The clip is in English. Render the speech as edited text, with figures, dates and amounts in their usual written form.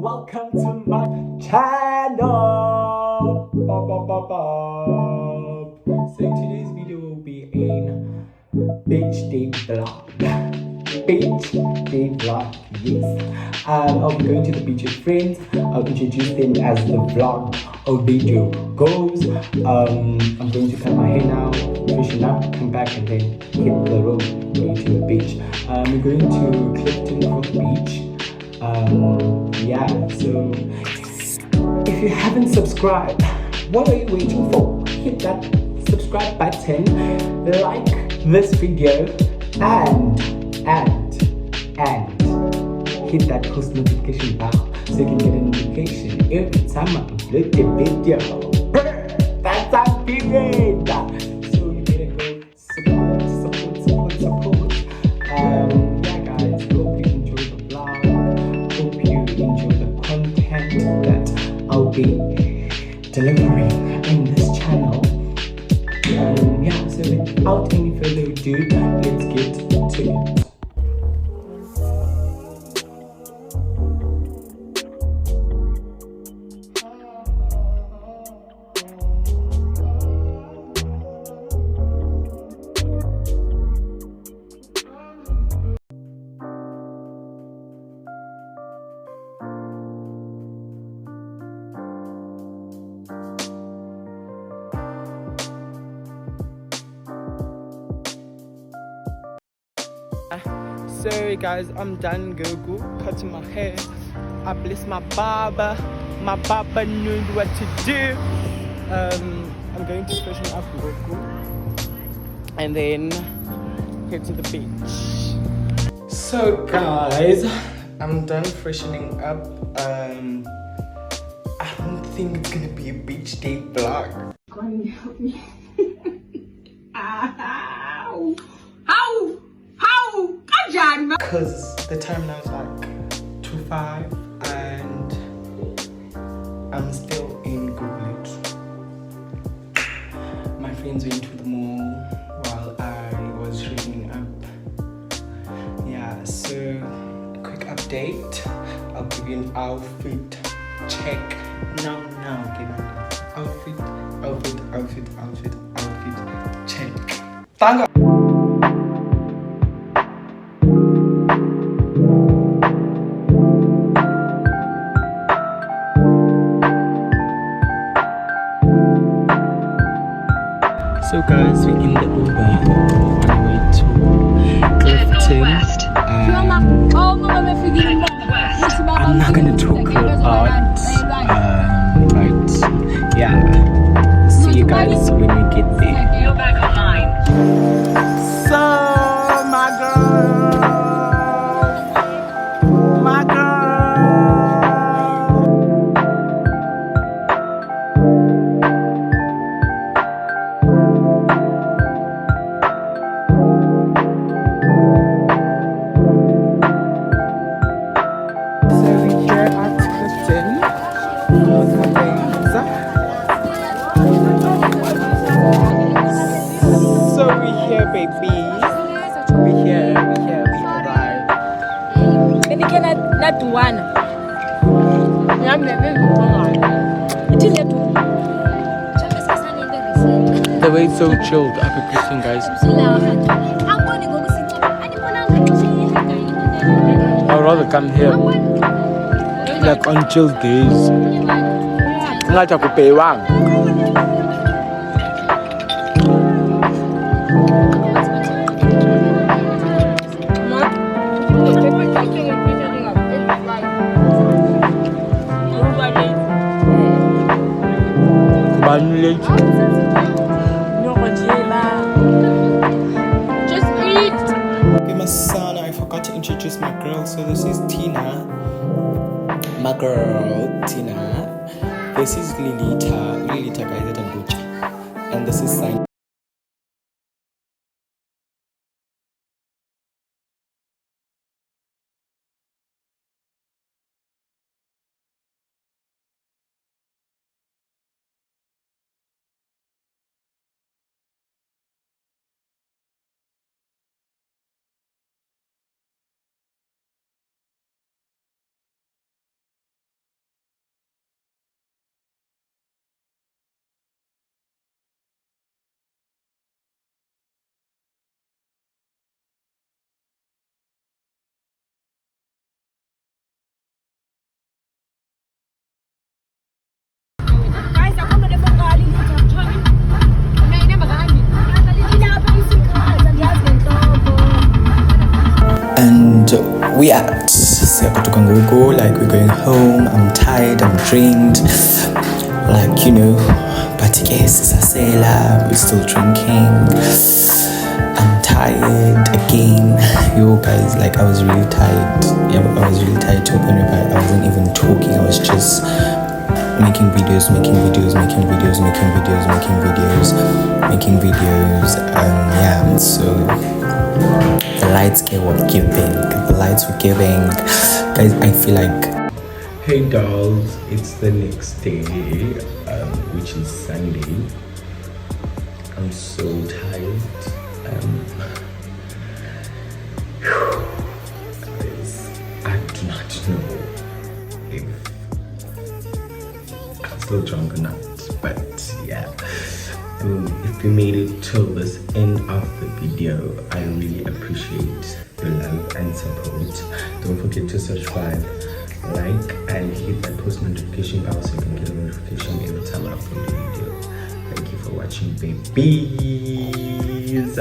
welcome to my channel. So today's video will be a beach day vlog. Beach day vlog, yes. I'll be going to the beach with friends. I'll introduce them as the vlog or video goes. I'm going to cut my hair now, freshen up, come back and then hit the road, going to the beach. We're going to Clifton Court Beach. Yeah, so if you haven't subscribed, what are you waiting for? Hit that subscribe button, like this video, and hit that post notification bell so you can get a notification every time I upload a video. That's our period. So you better go support. Yeah guys, hope you enjoy the vlog. Hope you enjoy the content that I'll be delivering in this channel. Yeah, so without any further ado, let's get to it. Sorry guys, I'm done Google cutting my hair. I bless my barber. My barber knows what to do. I'm going to freshen up Google and then head to the beach. So guys, I'm done freshening up. I don't think it's gonna be a beach day vlog. God help me. Ow! How? Because the time now is like 2:05 and I'm still in Google. My friends went to the mall while I was reading up. Yeah, so a quick update. I'll give you an outfit check. No, give me outfit check. Tanga. So guys, we're in the Uber on our way to Clifton. I'm not gonna talk a lot, but yeah, see you guys when we get there. You're back online. So my girl. So we here, baby. We arrived. Maybe can not do one. The way it's so chilled up at Christian, guys. I'd rather come here like on chill days. Not to pay one. Just eat. Okay, my son, I forgot to introduce my girl. So this is Tina. My girl, Tina. This is Lilita guys, and this is Sign. we out. Like we're going home. I'm tired, I'm drained. Like, you know, but yes, we're still drinking. I'm tired again. Yo guys, like I was really tired. Yeah, I was really tired to open up. I wasn't even talking. I was just making videos. Yeah, so the lights were giving. Guys, I feel like, hey dolls, it's the next day, which is Sunday. I'm so tired. Guys, I do not know if I'm still drunk or not, but yeah. If you made it till this end of the video, I really appreciate your love and support. Don't forget to subscribe, like, and hit that post notification bell so you can get a notification every time I upload a video. Thank you for watching, babies.